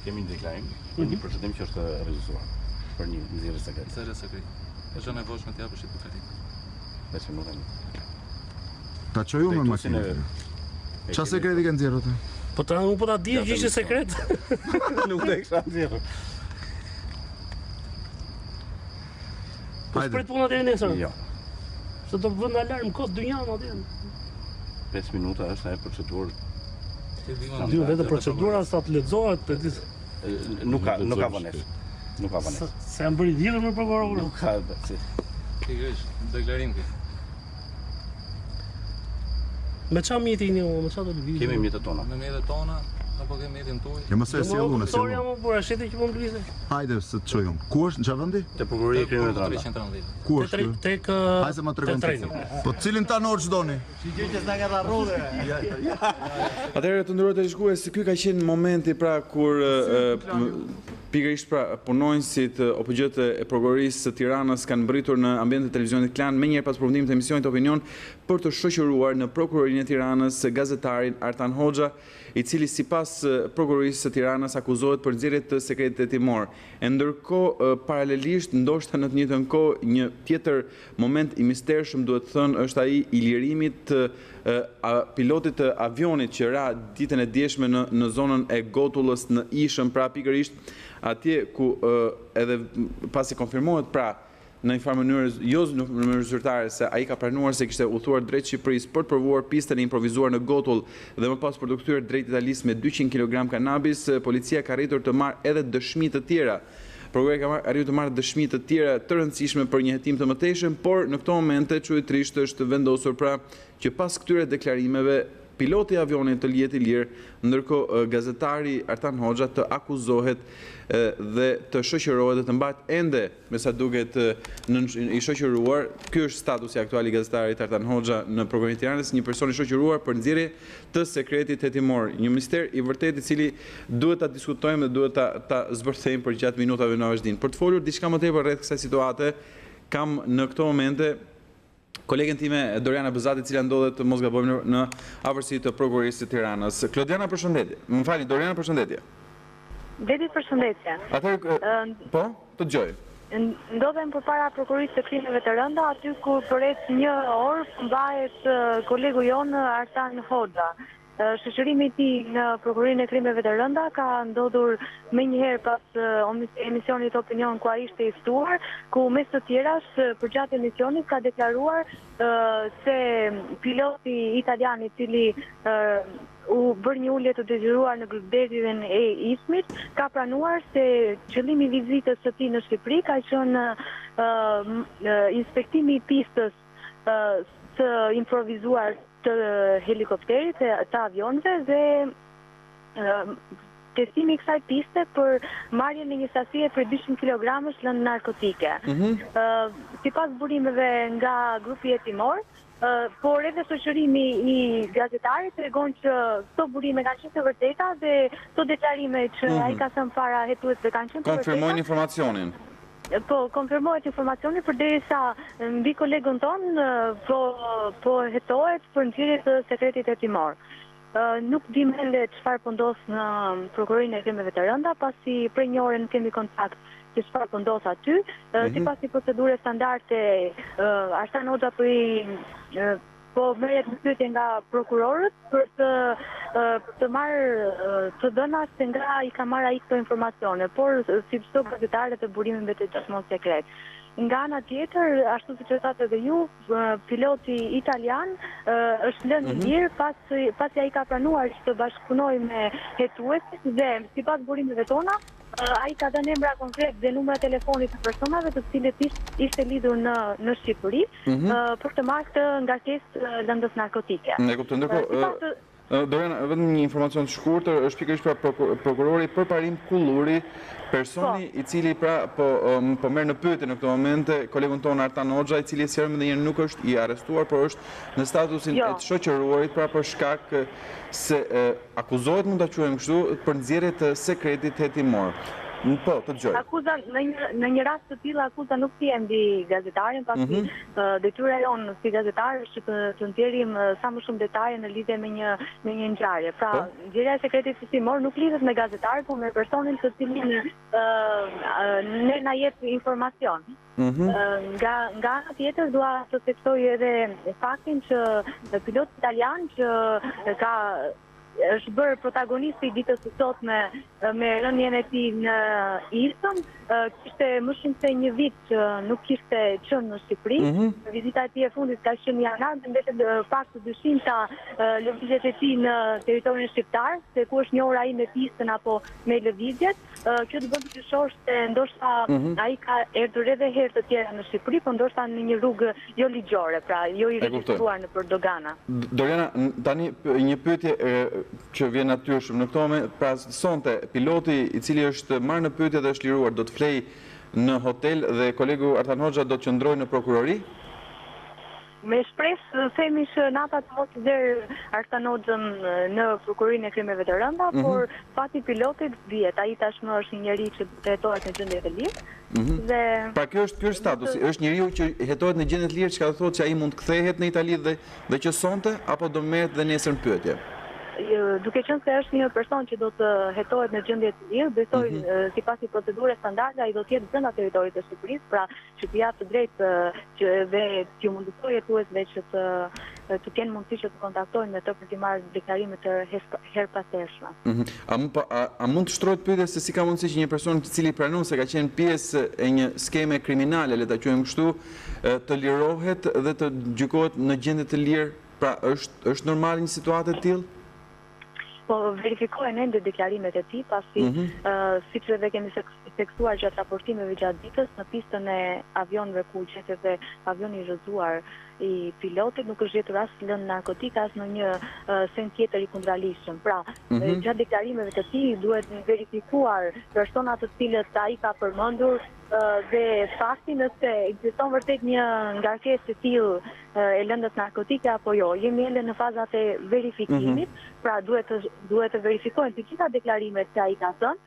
kemi një deklarim për një procedim që është regjistruar për një nxjerrje sekret. Nxjerrje sekret. Është nevojshme të japësh hipoteket. 5 minuta. Ta çoju me makinë. Qa sekreti ke nxjerrë atë? Po ta di që ishte sekret. Nuk do e kisha nxjerrë. Po s'pret puna deri nesër. Jo. Se do vënë alarm kos dynjan atje. 5 minuta është ajo procedurë. Dy vetë procedura sa të lexohet. Nuk ka vonesë. Nuk ka vonesë. Se janë bërë lidhur me prokurorin. Nuk ka. Pikërisht, deklarim ke. Me qa mjeti një, me qa do të vizë? Kemi mjetët tona. Me mjetët tona, apo kemi mjetin tuaj? Ja mëse si alune, si alune. Më bura, shete që po më lëvizë. Hajde, se të qojëm. Ku është, në qa vëndi? Te prokuroria e krimeve të rënda. Ku është? Tek... Hajde se ma të regon të. Po cilin tanor që doni? Që gjëqës nga ka rrode. Atëherë të ndërruar të shkues, ky ka qenë momenti pra kur pikërisht pra punonjësit OPG e prokurorisë së Tiranës kanë mbritur në ambientin e televizionit Klan menjëherë pas përfundimit të emisionit Opinion për të shoqëruar në prokurorinë e Tiranës gazetarin Artan Hoxha, i cili sipas prokurorisë së Tiranës akuzohet për nxjerrje të sekretit hetimor. Ndërkohë paralelisht ndoshta në të njëjtën kohë një tjetër moment i mistershëm duhet të thënë është ai i lirimit të pilotit të avionit që ra ditën e djeshme në zonën e Gotullës në Ishëm, pra pikërisht atje ku edhe pasi konfirmohet pra në një farë mënyrë, jo në mënyrë zyrtare, se ai ka pranuar se kishte udhëtuar drejt Shqipërisë për të provuar pistën e improvisuar në Gotull dhe më pas për të kthyer drejt Italisë me 200 kg kanabis, policia ka arritur të marrë edhe dëshmi të tjera. Prokuroria ka arritur të marrë dëshmi të tjera të rëndësishme për një hetim të mëtejshëm, por në këto momente çuditërisht është vendosur pra që pas këtyre deklarimeve piloti i avionit të lihet i lirë, ndërkohë gazetari Artan Hoxha të akuzohet dhe të shoqërohet dhe të mbahet ende, me sa duket i shoqëruar. Ky është statusi aktual i gazetarit Artan Hoxha në Prokurorinë e Tiranës, një person i shoqëruar për nxjerrje të sekretit hetimor. Një mister i vërtetë i cili duhet ta diskutojmë dhe duhet ta zbërthejmë për gjatë minutave në vazhdim. Për të folur diçka më tepër rreth kësaj situate, kam në këto momente kolegen time Doriana Bëzati, cila ndodhet mos gabojmë në afërsi të prokurorisë së Tiranës. Klodiana, përshëndetje. Më falni, Doriana, përshëndetje. Dedi, përshëndetje. Atëherë, po, të dëgjoj. Ndodhem përpara prokurorisë së krimeve të rënda, aty ku përreth 1 orë mbahet kolegu jonë Artan Hoxha. Shoqërimi i tij në prokurorinë e krimeve të rënda ka ndodhur menjëherë pas emisionit Opinion ku ai ishte i ftuar, ku mes të tjerash përgjatë emisionit ka deklaruar se piloti italian i cili u bërë një ulje të detyruar në grupderdhjen e Ismit, ka pranuar se qëllimi i vizitës së tij në Shqipëri ka qenë inspektimi i pistës të improvizuar të helikopterit, të avionëve dhe testimi i kësaj piste për marrjen e një sasie për 200 kg lëndë narkotike. Sipas burimeve nga grupi hetimor, por edhe shoqërimi i gazetarit tregon që këto burime kanë qenë të vërteta dhe këto deklarime që ai ka thënë para hetuesve kanë qenë të vërteta. Konfirmojnë informacionin. Po, konfirmohet informacioni përderisa mbi kolegun ton po hetohet për nxjerrje të sekretit hetimor. Nuk dim ende çfarë po ndodh në prokurorinë e krimeve të rënda, pasi prej një ore nuk kemi kontakt se çfarë po ndodh aty. Sipas një procedure standarde, Artan Hoxha po merret në pyetje nga prokurorët për të marrë të dhëna se nga i ka marrë ai këto informacione, por si çdo gazetare të burimin mbetet gjithmonë sekret. Nga ana tjetër, ashtu siç e thatë edhe ju, piloti italian është lënë i lirë pasi ai ka pranuar që të bashkëpunojë me hetuesit dhe sipas burimeve tona, ai ka dhënë emra konkret dhe numra telefonit të personave të cilët ishte lidhur në Shqipëri për të marrë këtë ngarkesë lëndës narkotike. Ne kuptoj, ndërkohë Doriana, vetëm një informacion të shkurtër, është pikërisht pra prokurori Përparim Kulluri, personi i cili pra po merr në pyetje në këtë momente kolegun ton Artan Hoxha, i cili sjerëm ndonjëherë nuk është i arrestuar, por është në statusin e të shoqëruarit pra për shkak se akuzohet, mund ta quajmë kështu, për nxjerrje të sekretit hetimor. Po, të dëgjoj. Akuza në një rast të tillë akuza nuk thjen mbi gazetarin, pasi detyra jonë si gazetar është që të nxjerrim sa më shumë detaje në lidhje me një ngjarje. Pra, nxjerrja e sekretit sësimor nuk lidhet me gazetarin, por me personin të cilin ne na jep informacion. Nga ana tjetër dua të theksoj edhe faktin që piloti italian që është bërë protagonisti i ditës së sotme me rënien e tij në Ilson, kishte më shumë se një vit që nuk kishte qenë në Shqipëri. Vizita e tij e fundit ka qenë në janar, dhe mbetet pak të dyshimta lëvizjet e tij në territorin shqiptar, se ku është njohur ai me pistën apo me lëvizjet. Kjo të bën të dyshosh se ndoshta ai ka erdhur edhe herë të tjera në Shqipëri, por ndoshta në një rrugë jo ligjore, pra jo i regjistruar nëpër dogana. Doriana, tani një pyetje që vjen natyrshëm në këto moment, pra sonte piloti i cili është marrë në pyetje dhe është liruar do të flej në hotel dhe kolegu Artan Hoxha do të qëndrojë në prokurori? Me shpresë themi që nata të mos der Artan Hoxhën në prokurorinë e krimeve të rënda, por fati pilotit vjet, ai tashmë është një njerëz që hetohet në gjendje të lirë. Dhe pra kjo është status, është njeriu që hetohet në gjendje të lirë, çka do thotë që ai mund të kthehet në Itali dhe që sonte apo do merret dhe nesër në pyetje? Duke qenë se është një person që do të hetohet në gjendje të lirë, besoj sipas një procedure standarde ai do të jetë brenda territorit të Shqipërisë, pra që të japë të drejtë që dhe t'ju mundësoj jetuesve që të kenë mundësi që të kontaktojnë me të për të marrë deklarime të herpashershme. A mund të shtrohet pyetja se si ka mundësi që një person i cili pranon se ka qenë pjesë e një skeme kriminale, le ta quajmë kështu, të lirohet dhe të gjykohet në gjendje të lirë? Pra është normale një situatë e tillë? Po verifikojnë ende deklarimet e tij, pasi siç edhe kemi theksuar gjatë raportimeve gjatë ditës, në pistën e avionëve ku qete dhe avioni i rrëzuar i pilotit nuk është gjetur as lëndë narkotika as në një sen tjetër i kundralishëm. Pra, gjatë deklarimeve të tij duhet verifikuar personat të cilët ai ka përmendur dhe fakti nëse ekziston vërtet një ngarkesë e tillë e lëndës narkotike apo jo. Jemi ende në fazat e verifikimit, pra duhet të verifikojnë të gjitha deklarimet që ai ka thënë.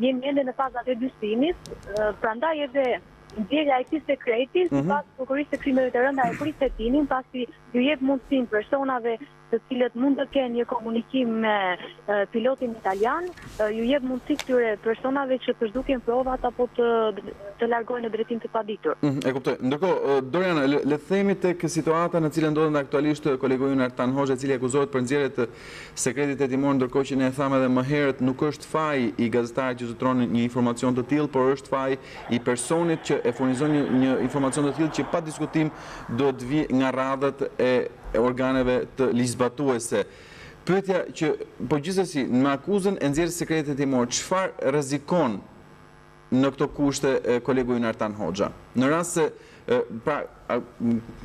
Jemi ende në fazat e dyshimit, prandaj edhe nxjerrja e këtij sekreti sipas prokurorisë së krimeve të rënda e prit hetinin, pasi ju jep mundësinë personave të cilët mund të kenë një komunikim me pilotin italian, ju jep mundësi këtyre personave që të zhduken provat apo të largojnë në drejtim të paditur. E kuptoj. Ndërkohë, Doriana, le të themi tek situata në cilën ndodhet aktualisht kolegu ynë Artan Hoxha, i cili akuzohet për nxjerrje të sekretit hetimor, ndërkohë që ne e thamë edhe më herët, nuk është faji i gazetarit që zotron një informacion të tillë, por është faji i personit që e furnizon një informacion të tillë që pa diskutim do të vijë nga radhët e organeve të ligjzbatuese. Pyetja që, po gjithsesi, në akuzën e nxjerrjes së sekretit hetimor, çfarë rrezikon në këto kushte kolegu ynë Artan Hoxha? Në rast se pra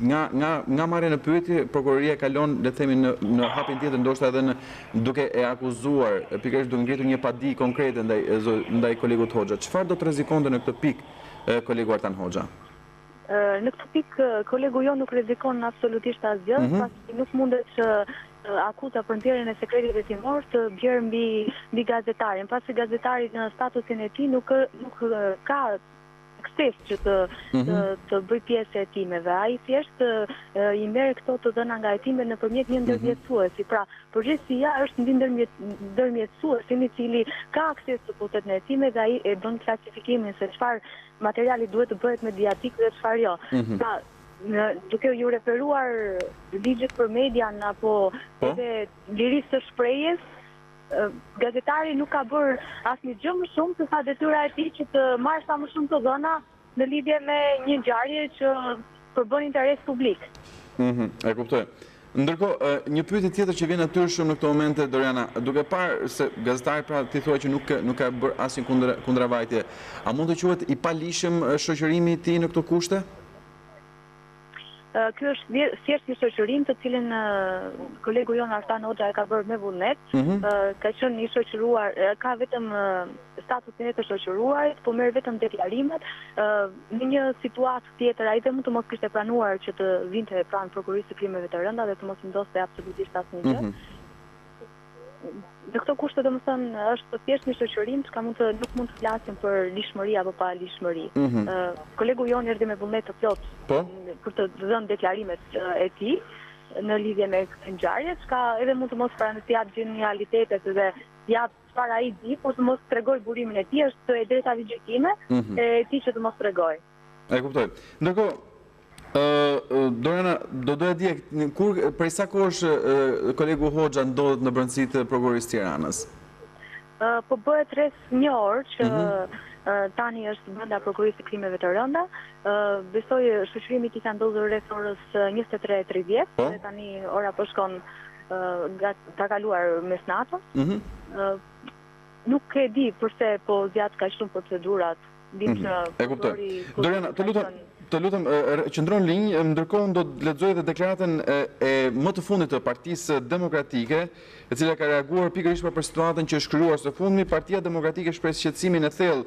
nga marrja në pyetje, prokuroria kalon, le të themi, në hapin tjetër, ndoshta edhe duke e akuzuar, pikërisht duke ngritur një padi konkrete ndaj kolegut Hoxha. Çfarë do të rrezikonte në këtë pikë kolegu Artan Hoxha? Në këtë pikë, kolegu jo nuk rrezikon absolutisht asgjë, pasi nuk mundet që akuza për nxjerrjen e sekretit hetimor të bjerë mbi gazetarin, pasi gazetari në statusin e tij nuk ka akses që të bëj pjesë e hetimeve. Ai thjesht i merr këto të dhëna nga hetimet nëpërmjet një ndërmjetësuesi. Pra, përgjegjësia është mbi ndërmjetësuesin i cili ka akses të futet në hetime dhe ai e bën klasifikimin se çfarë materiali duhet të bëhet mediatik dhe çfarë jo. Pra, duke ju referuar ligjit për median apo edhe lirisë së shprehjes, gazetari nuk ka bërë asnjë gjë më shumë se sa detyra e tij që të marrë sa më shumë të dhëna në lidhje me një ngjarje që përbën interes publik. E kuptoj. Ndërkohë, një pyetje tjetër që vjen natyrshëm në këto momente, Doriana, duke parë se gazetari pra ti thua që nuk ka bërë asnjë kundërvajtje, a mund të quhet i palishëm shoqërimi i tij në këto kushte? Ky është thjesht një shoqërim të cilën kolegu jon Artan Hoxha e ka bërë me vullnet, ka qenë i shoqëruar, ka vetëm statusin e të shoqëruarit, po merr vetëm deklarimet. Në një situatë tjetër ai dhe mund të mos kishte planuar që të vinte pranë prokurorisë së krimeve të rënda dhe të mos vendoste absolutisht asnjë gjë. Dhe këto kushte domethënë është thjesht një shoqërim që nuk mund të flasim për lishmëri apo pa lishmëri. Kolegu jon erdhi me vullnet të plot për të dhënë deklarimet e tij në lidhje me këtë ngjarje, çka edhe mund të mos parandësijap genialitetet dhe jap çfarë ai di, por të mos tregoj burimin e tij, është e drejta legjitime e tij që të mos tregoj. E kuptoj. Ndërkohë, Doriana, do doja di prej sa kohësh kolegu Hoxha ndodhet në brendësitë e prokurorisë Tiranës? Po bëhet rreth një orë që tani është brenda prokurorisë së krimeve të rënda. Besoj shoqërimi i tij ka ndodhur rreth orës 23:30 dhe tani ora po shkon ka kaluar mesnatën. Nuk e di përse po zgjat kaq shumë procedurat. Dim që Doriana, të lutem, qëndron linjë, ndërkohë do të lexoj edhe deklaratën e më të fundit të Partisë Demokratike, e cila ka reaguar pikërisht për situatën që është krijuar së fundmi. Partia Demokratike shpreh shqetësimin e thellë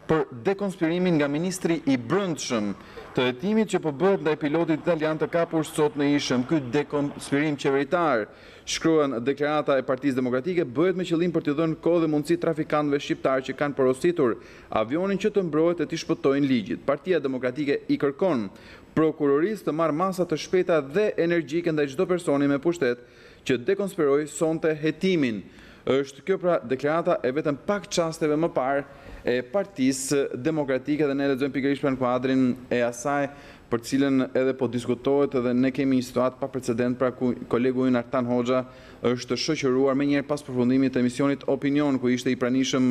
për dekonspirimin nga ministri i brendshëm të hetimit që po bëhet ndaj pilotit italian të kapur sot në Ishëm. Ky dekonspirim qeveritar, shkruan deklarata e Partisë Demokratike, bëhet me qëllim për t'i dhënë kohë dhe mundësi trafikantëve shqiptar që kanë porositur avionin që të mbrohet e t'i shpëtojnë ligjit. Partia Demokratike i kërkon prokurorisë të marrë masa të shpejta dhe energjike ndaj çdo personi me pushtet që dekonspiroi sonte hetimin. Është kjo pra deklarata e vetëm pak çasteve më parë e Partisë Demokratike dhe ne lexojmë pikërisht në kuadrin e asaj për cilën edhe po diskutohet dhe ne kemi një situatë pa precedent pra ku kolegu ynë Artan Hoxha është shoqëruar më njëherë pas përfundimit të emisionit Opinion ku ishte i pranishëm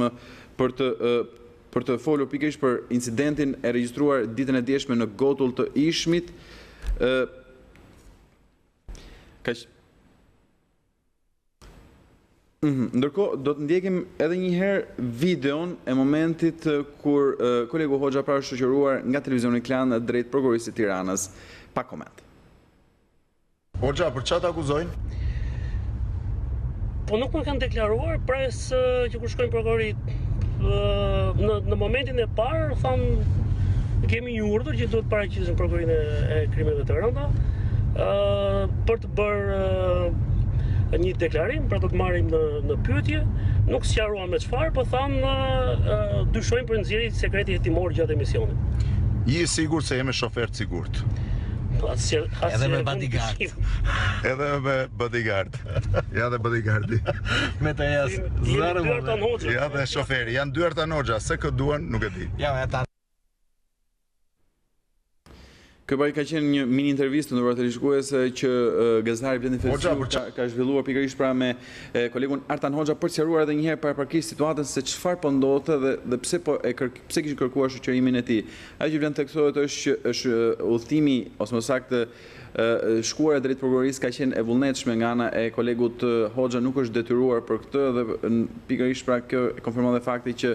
për të folur pikërisht për incidentin e regjistruar ditën e djeshme në Gotull të Ishmit. Ndërkohë, do të ndjekim edhe një herë videon e momentit kur kolegu Hoxha pra është shoqëruar nga televizioni Klan drejt prokurorisë së Tiranës. Pa koment. Hoxha, për çfarë akuzojnë? Po nuk më kanë deklaruar, pres që kur shkojnë prokurorit në momentin e parë, thanë kemi një urdhër që duhet paraqisim prokurorinë e krimeve të rënda për të bërë një deklarim, pra do të marrim në pyetje, nuk sqaruan me çfarë, po thanë dyshojnë për nxjerrjen e sekretit hetimor gjatë emisionit. Je i sigurt se jemi shofer të sigurt? Edhe me bodyguard. Edhe me bodyguard. Ja dhe bodyguardi. Me të jasë. Ja dhe shoferi. Janë dy Artan Hoxha, se këtë duan, nuk e di. Ja, ata. Kjo ka qenë një mini intervistë ndërkohë televizioniste që gazetari Blendi Fevziu ka zhvilluar pikërisht pra me kolegun Artan Hoxha për të sqaruar edhe një herë paraprakisht situatën se çfarë po ndodhte dhe pse pse kishin kërkuar shoqërimin e tij. Ajo që vlen teksohet është udhëtimi ose më saktë shkuara drejt prokurorisë ka qenë e vullnetshme nga ana e kolegut Hoxha, nuk është detyruar për këtë dhe pikërisht pra kjo konfirmon edhe fakti që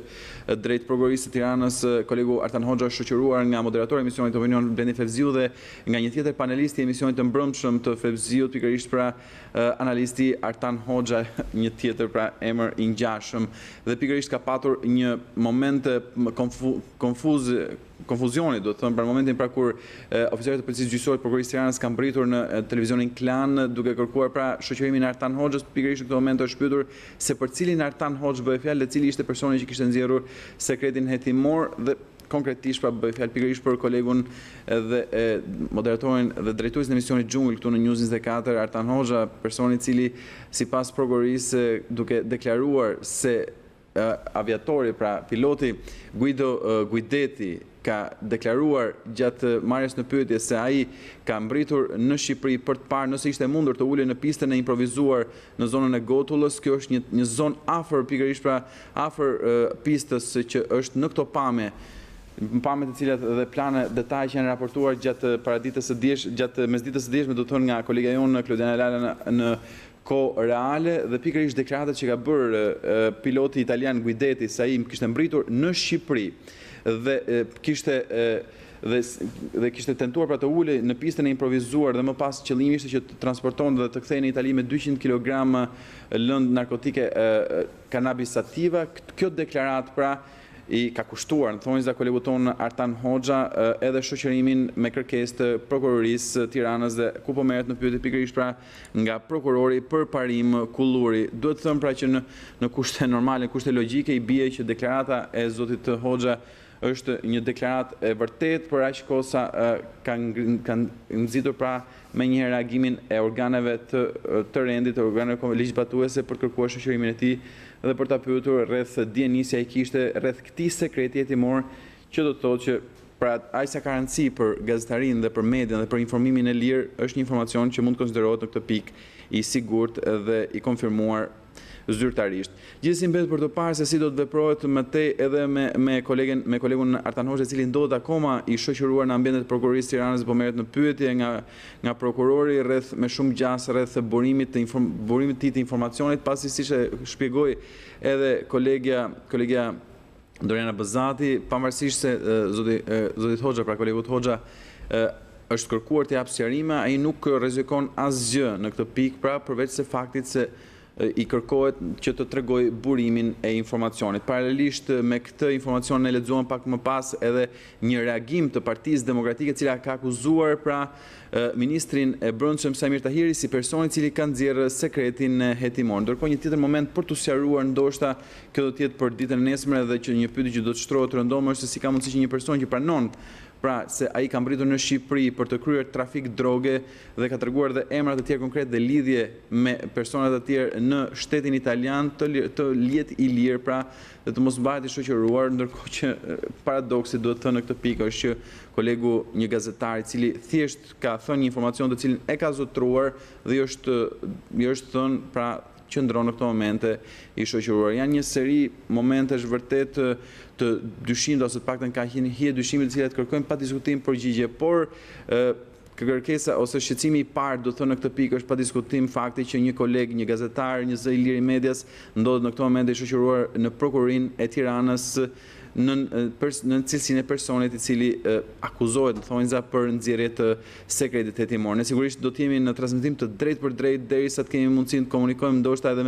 drejt prokurorisë së Tiranës kolegu Artan Hoxha është shoqëruar nga moderatori i emisionit Opinion Blendi Fevziu dhe nga një tjetër panelist i emisionit të mbrëmshëm të Fevziut, pikërisht pra analisti Artan Hoxha, një tjetër pra emër i ngjashëm dhe pikërisht ka patur një moment konfuzioni, do të thënë, për momentin pra kur oficerët e policisë gjyqësore të prokurorisë së Tiranës kanë mbritur në televizionin Klan duke kërkuar pra shoqërimin e Artan Hoxhës, pikërisht në këtë moment është pyetur se për cilin Artan Hoxhë bëhej fjalë dhe cili ishte personi që kishte nxjerrur sekretin hetimor dhe konkretisht pra bëhej fjalë pikërisht për kolegun dhe moderatorin dhe drejtuesin e emisionit Xhungël këtu në News 24, Artan Hoxha, personi i cili sipas prokurorisë duke deklaruar se aviatori, pra piloti Guido Guideti ka deklaruar gjatë marrjes në pyetje se ai ka mbritur në Shqipëri për të parë nëse ishte mundur të ulej në pistën e improvisuar në zonën e Gotullës. Kjo është një zonë afër pikërisht pra afër pistës që është në këto pamje të cilat dhe plane detaj që janë raportuar gjatë mesditës së djeshme, do të thonë nga kolega jonë Klodiana Lala në kohë reale dhe pikërisht deklaratat që ka bërë piloti italian Guideti se ai kishte mbritur në Shqipëri dhe kishte tentuar pra të ulej në pistën e improvisuar dhe më pas qëllimi ishte që të transporton dhe të kthehej në Itali me 200 kg lëndë narkotike cannabis sativa. Kjo deklarat pra i ka kushtuar në thonjza kolegu tonë Artan Hoxha edhe shoqërimin me kërkesë të prokurorisë Tiranës dhe ku po merret në pyetje pikërisht pra nga prokurori për parim Kulluri. Duhet të them pra që në kushte normale, në kushte logjike i bie që deklarata e zotit Hoxha është një deklarat e vërtet, për aq kohë sa kanë nxitur pra me një reagimin e organeve të rendit, organeve ligjzbatuese për kërkuar shoqërimin e tij dhe për ta pyetur rreth dienisja i kishte rreth këtij sekreti hetimor, që do të thotë që pra aq sa ka rëndësi për gazetarinë dhe për median dhe për informimin e lirë, është një informacion që mund të konsiderohet në këtë pikë i sigurt dhe i konfirmuar zyrtarisht. Gjithsesi mbet për të parë se si do të veprohet më tej edhe me kolegun Artan Hoxha, i cili ndodhet akoma i shoqëruar në ambientet e prokurorisë Tiranës, po merret në pyetje nga prokurori rreth me shumë gjas rreth burimit të tij të informacionit, pasi siç e shpjegoi edhe kolegja Doriana Bëzati, pavarësisht se zotit Hoxha, pra kolegut Hoxha, është kërkuar të japë sqarime, ai nuk rrezikon asgjë në këtë pikë, pra përveç se faktit se i kërkohet që të tregoj burimin e informacionit. Paralelisht me këtë informacion ne lexuam pak më pas edhe një reagim të Partisë Demokratike, e cila ka akuzuar pra ministrin e Brendshëm Samir Tahiri si personi i cili ka nxjerrë sekretin hetimor. Ndërkohë një tjetër moment për të sqaruar, ndoshta kjo do të jetë për ditën e nesërme dhe që një pyetje që do të shtrohet rëndom është se si ka mundësi që një person që pranon pra se ai ka mbritur në Shqipëri për të kryer trafik droge dhe ka treguar dhe emra të tjerë konkret dhe lidhje me persona të tjerë në shtetin italian të lihet i lirë pra dhe të mos mbahet i shoqëruar, ndërkohë që paradoksi duhet të thënë në këtë pikë është që kolegu një gazetar i cili thjesht ka thënë një informacion të cilin e ka zotruar dhe i është thënë pra qëndron në këto momente i shoqëruar. Janë një seri momentesh vërtet të dyshimit, ose të paktën ka hije dyshimit të cilat kërkojnë pa diskutim përgjigje, por kërkesa ose shqetësimi i parë do të thënë në këtë pikë është pa diskutim fakti që një koleg, një gazetar, një zë i lirë i medias ndodhet në këto momente i shoqëruar në prokurorinë e Tiranës në cilësinë e personit i cili akuzohet në thonjza për nxjerrje të sekretit hetimor. Ne sigurisht do të jemi në transmetim të drejtë për drejtë derisa të kemi mundësinë të komunikojmë ndoshta edhe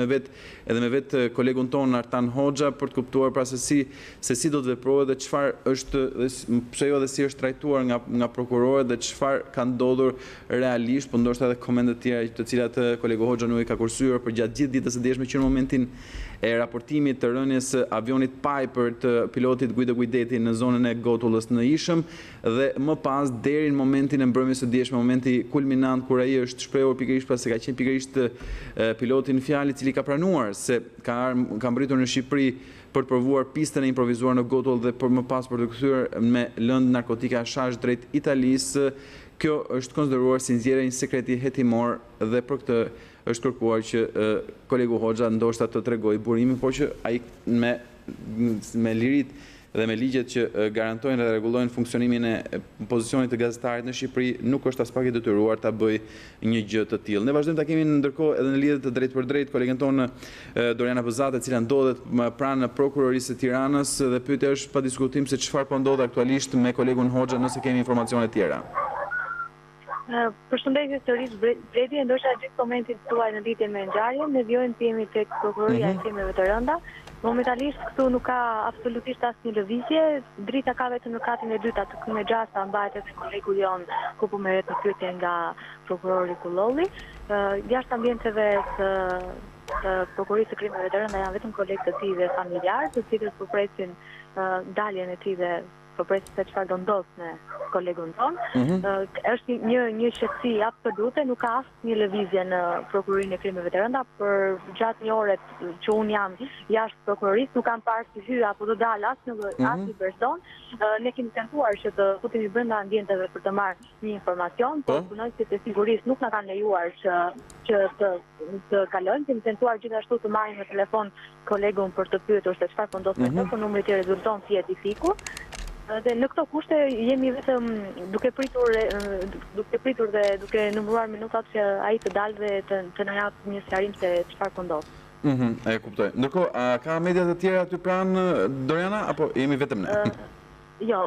me vetë kolegun ton Artan Hoxha për të kuptuar pra se si do të veprohet dhe çfarë është pse jo dhe si është trajtuar nga prokurorët dhe çfarë ka ndodhur realisht, por ndoshta edhe komente të tjera të cilat kolegu Hoxha nuk i ka kursyer për gjatë gjithë ditës së djeshme që në momentin e raportimit të rënies avionit Piper të pilotit Guido Guideti në zonën e Gotullës në Ishëm dhe më pas deri në momentin e mbrëmjes së djeshme, momenti kulminant kur ai është shprehur pikërisht pas se ka qenë pikërisht piloti në fjalë i cili ka pranuar se ka mbritur në Shqipëri për të provuar pistën e improvisuar në Gotull dhe për më pas për të kthyer me lëndë narkotike hashash drejt Italisë. Kjo është konsideruar si nxjerrje një sekreti hetimor dhe për këtë është kërkuar që kolegu Hoxha ndoshta të tregojë burimin, por që ai me lirit dhe me ligjet që garantojnë dhe rregullojnë funksionimin e pozicionit të gazetarit në Shqipëri, nuk është as pak i detyruar ta bëjë një gjë të tillë. Ne vazhdojmë ta kemi ndërkohë edhe në lidhje të drejtë për drejtë kolegen tonë Doriana Bëzate, e cila ndodhet pranë prokurorisë së Tiranës dhe pyetja është pa diskutim se çfarë po ndodh aktualisht me kolegun Hoxha nëse kemi informacione të tjera. Përshëndetje sërish Bredi, ndoshta gjithë komentin tuaj në lidhje me ngjarjen, ne vjojmë të jemi tek prokuroria e krimeve të rënda. Momentalisht këtu nuk ka absolutisht asnjë lëvizje, drita ka vetëm në katin e dytë atë me gjasa mbahet tek kolegu jon ku po merret në pyetje nga prokurori Kullolli. Jashtë ambienteve të prokurorisë së krimeve të rënda janë vetëm kolegë të tij dhe familjarë, të cilët po presin daljen e tij dhe përpresin se çfarë do ndodh me kolegun ton. Është një shqetësi absolute, nuk ka asnjë lëvizje në prokurorinë e krimeve të rënda për gjatë një ore që un jam jashtë prokurorisë, nuk kam parë si hyj apo do dal asnjë person. Ne kemi tentuar që të futemi brenda ambienteve për të marrë një informacion, por punonjësit e sigurisë nuk na kanë lejuar që të kalojmë. Kemi tentuar gjithashtu të marrim në telefon kolegun për të pyetur se çfarë po ndodh me të, por numri i tij rezulton si e fikur. Dhe në këto kushte jemi vetëm duke pritur dhe duke numëruar minutat që ai të dalë dhe të na japë një sqarim se çfarë po ndodh. E kuptoj. Ndërkohë, ka media të tjera aty pranë Doriana apo jemi vetëm ne? Jo,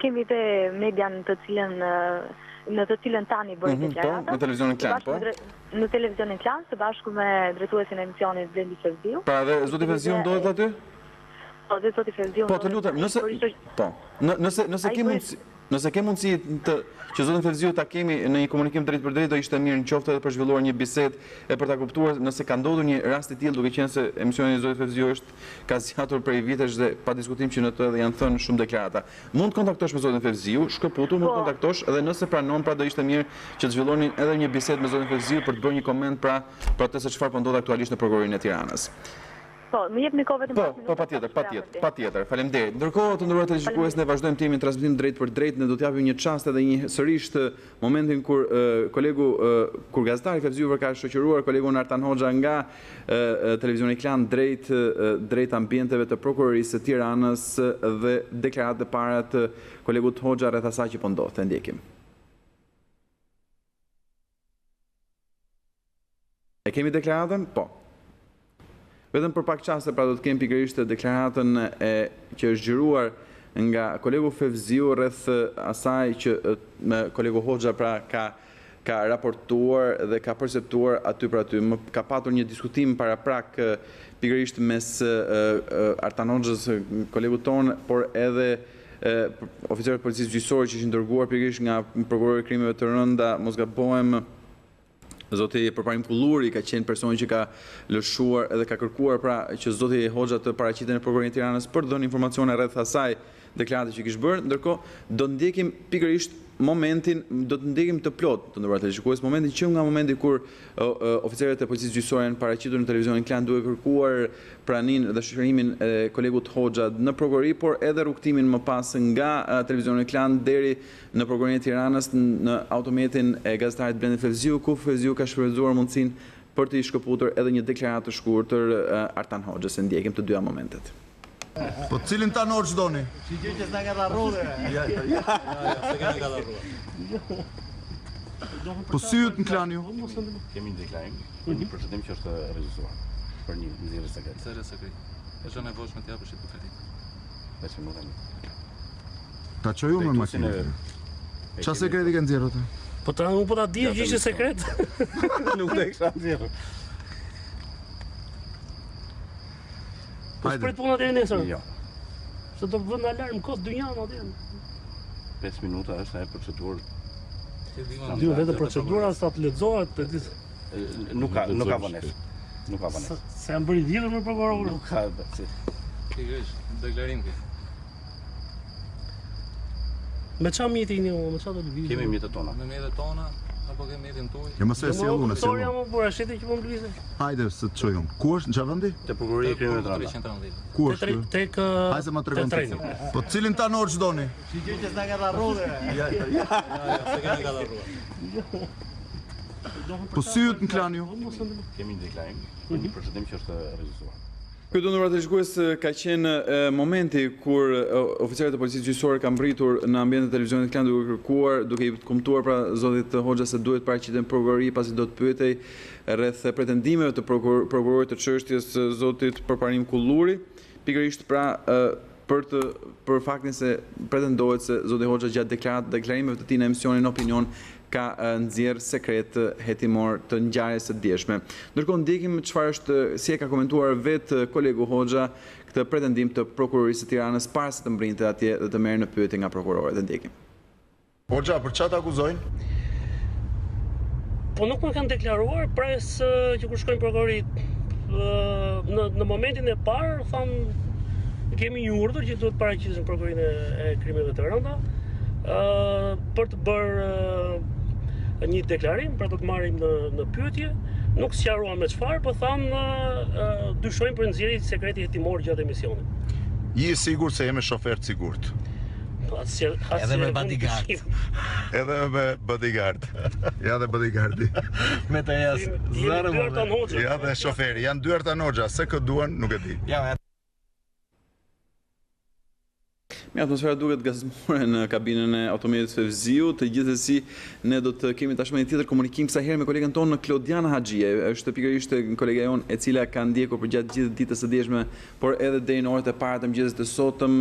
kemi dhe media në të cilën tani bëri deklarata. Në televizionin Klan, po? Në televizionin Klan, së bashku me drejtuesin e emisionit Blendi Ferziu. Pra dhe zoti Ferziu ndodhet aty? Dhe zoti Fevziu. Po, të lutem, nëse ke mundësi që zotin Fevziu ta kemi në një komunikim drejt për drejt, do ishte mirë nëse edhe për zhvilluar një bisedë e për ta kuptuar nëse ka ndodhur një rast i tillë, duke qenë se emisioni i zotit Fevziu ka zgjatur prej vitesh dhe pa diskutim që në të edhe janë thënë shumë deklarata. Mund të kontaktosh me zotin Fevziu, shkëputur, mund të kontaktosh edhe nëse pranon, pra do ishte mirë që të zhvillonin edhe një bisedë me zotin Fevziu për të bërë një koment pra për atë se çfarë po ndodh aktualisht në prokurorinë e Tiranës. Po, më jepni kohë vetëm 5 minuta. Patjetër. Faleminderit. Ndërkohë, të nderuar televizionistë, ne vazhdojmë timin transmetim drejt për drejt, ne do t'japim një çast edhe një sërish të momentin kur kolegu kur gazetari Fevziu ka shoqëruar kolegun Artan Hoxha nga televizioni Klan drejt ambienteve të prokurorisë së Tiranës dhe deklaratat e para të kolegut Hoxha rreth asaj që po ndodhte. Ndjekim. E kemi deklaratën? Po. Vetëm për pak qaste pra do të kemi pikërisht deklaratën që është xhiruar nga kolegu Fevziu rreth asaj që kolegu Hoxha pra ka raportuar dhe ka perceptuar aty për aty. Ka patur një diskutim paraprak pikërisht mes Artan Hoxhës, kolegut ton, por edhe oficerët policisë gjyqësore që ishin dërguar pikërisht nga prokurori i krimeve të rënda, mos gabohem, zoti Përparim Kulluri ka qenë personi që ka lëshuar edhe ka kërkuar pra që zoti Hoxha të paraqiten në prokurorinë e Tiranës për të dhënë informacione rreth asaj deklarate që kishte bërë. Ndërkohë do ndjekim pikërisht momentin, do të ndjekim të plot të nderuar televizionistë, momentin që nga momenti kur oficerët e policisë gjyqësore janë paraqitur në televizionin Klan duke kërkuar praninë dhe shoqërimin e kolegut Hoxha në prokurori, por edhe rrugtimin më pas nga televizioni Klan deri në prokurorinë e Tiranës në autometin e gazetarit Blendi Fevziu, ku Fevziu ka shfrytzuar mundësinë për të i shkëputur edhe një deklaratë të shkurtër Artan Hoxhës. Ndjekim të dyja momentet. Po cilin ta Hoxh doni? Si gjë që s'na ka dharruar. Po si jut në Klan ju? Kemi një deklarim për një procedim që është regjistruar për një nxjerrje sekrete. Nxjerrje sekrete. Është e nevojshme të japësh bukalit. 5 minuta. Ta çoj unë me makinë. Çfarë sekreti ke nxjerrur atë? Po unë po ta di që ishte sekret. Nuk e kisha nxjerrur. Po sprit puna deri nesër. Jo. Se do vënë alarm kod dynjan atje. 5 minuta është ajo procedurë. Dy vetë procedura sa të lexohet, nuk ka vonesë. Nuk ka vonesë. Se janë bërë lidhje me prokurorin. Nuk ka. Pikërisht, deklarim ke. Me çfarë mjeti jeni, me çfarë do të vini? Kemi mjetet tona. Me mjetet tona apo ke mjetin tuaj? Ja mos e sjell unë, sjell. Jam por ashtu që po mblizë. Hajde se të çoj unë. Ku është në çfarë vendi? Te prokuroria e krimeve të rënda. 313. Ku është? Tek Hajde më tregon ti. Po cilin ta Hoxh doni? Si gjë që s'na ka dharruar. Se kemi ka dharruar. Po si jut në Klan ju? Kemi një deklarim për një procedim që është regjistruar. Ky do nderuar televizionistë ka qenë momenti kur oficerët e policisë gjyqësore kanë mbritur në ambientin e televizionit Klan duke kërkuar, duke i kumtuar pra zotit Hoxha se duhet paraqiten prokurori pasi do të pyetej rreth pretendimeve të prokurorit të çështjes zotit Përparim Kulluri, pikërisht pra për faktin se pretendohet se zoti Hoxha gjatë deklarimeve të tij në emisionin Opinion ka nxjerr sekret hetimor të ngjarjes së djeshme. Ndërkohë ndjekim si e ka komentuar vetë kolegu Hoxha këtë pretendim të prokurorisë së Tiranës para se të mbrinte atje dhe të merrë në pyetje nga prokurorët. Ndjekim. Hoxha, për çfarë akuzojnë? Po nuk më kanë deklaruar, pres që kur shkojnë prokurorit në momentin e parë thanë kemi një urdhër që duhet paraqiten në prokurorinë e krimeve të rënda për të bërë një deklarim, pra do të marrim në pyetje. Nuk sqaruan me çfarë, po thanë dyshojnë për nxjerrjen e sekretit hetimor gjatë emisionit. Je sigurt se jemi shofer të sigurt? Edhe me bodyguard. Edhe me bodyguard. Ja dhe bodyguardi. Me të jas. Ja dhe shoferi, janë dy Artan Hoxha, se kë duan nuk e di. Me atmosfera duket gazmore në kabinën e autometit Fevziu, të gjithsesi ne do të kemi tashmë një tjetër komunikim kësaj herë me kolegën tonë Klodiana Haxhie, është pikërisht kolega jonë e cila ka ndjekur për gjatë gjithë ditës së djeshme, por edhe deri në orët e para të mëngjesit të sotëm,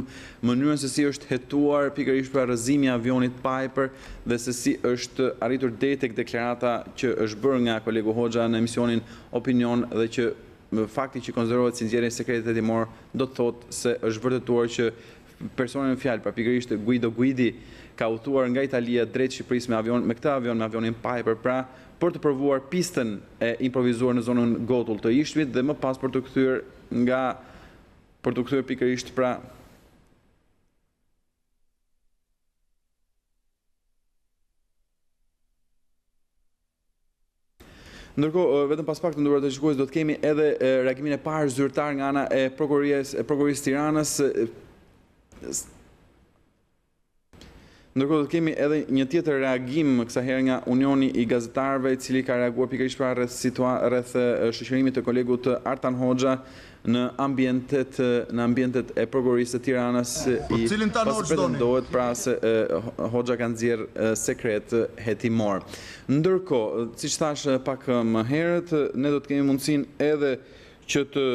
mënyrën se si është hetuar pikërisht për rrëzimi i avionit Piper dhe se si është arritur deri tek deklarata që është bërë nga kolegu Hoxha në emisionin Opinion dhe që fakti që konsiderohet si nxjerrje e sekretit hetimor do të thotë se është vërtetuar që personi në fjalë, pra pikërisht Guido Guidi, ka udhëtuar nga Italia drejt Shqipërisë me këtë avion, me avionin Piper, pra për të provuar pistën e improvisuar në zonën Gotull të Ishtrit dhe më pas për të kthyer pikërisht pra Ndërkohë, vetëm pas pak të nderuar të shikues, do të kemi edhe reagimin e parë zyrtar nga ana e Prokurorisë Tiranës. Ndërkohë do të kemi edhe një tjetër reagim kësaj herë nga Unioni i Gazetarëve, i cili ka reaguar pikërisht pra rreth shoqërimit të kolegut Artan Hoxha në ambientet e Prokurorisë së Tiranës, cilin tan Hoxha pretendohet pra se Hoxha ka nxjerr sekret hetimor. Ndërkohë, siç thash pak më herët, ne do të kemi mundësinë edhe që të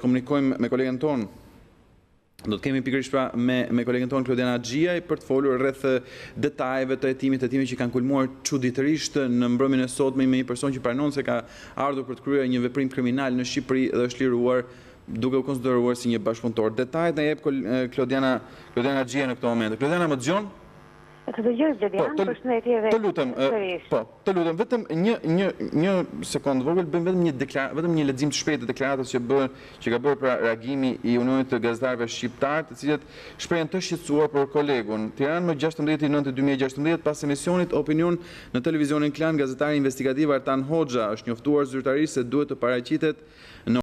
komunikojmë me kolegen tonë. Do të kemi pikërisht pra me kolegen tonë Klodiana Xhiaj për të folur rreth detajeve të hetimit që kanë kulmuar çuditërisht në mbrëmjen e sotme me një person që pranon se ka ardhur për të kryer një veprim kriminal në Shqipëri dhe është liruar duke u konsideruar si një bashkëpunëtor. Detajet na jep Klodiana Xhiaj në këtë moment. Klodiana, më dëgjon? Të dëgjoj Xhedian, përshëndetje dhe të lutem, vetëm një sekondë vogël, bëjmë vetëm një lexim të shpejtë të deklaratës që ka bërë pra reagimi i Unionit të Gazetarëve Shqiptar, të cilët shprehen të shqetësuar për kolegun. Tiranë më 16/9/2016, pas emisionit Opinion në televizionin Klan, gazetari investigativ Artan Hoxha është njoftuar zyrtarisht se duhet të paraqitet në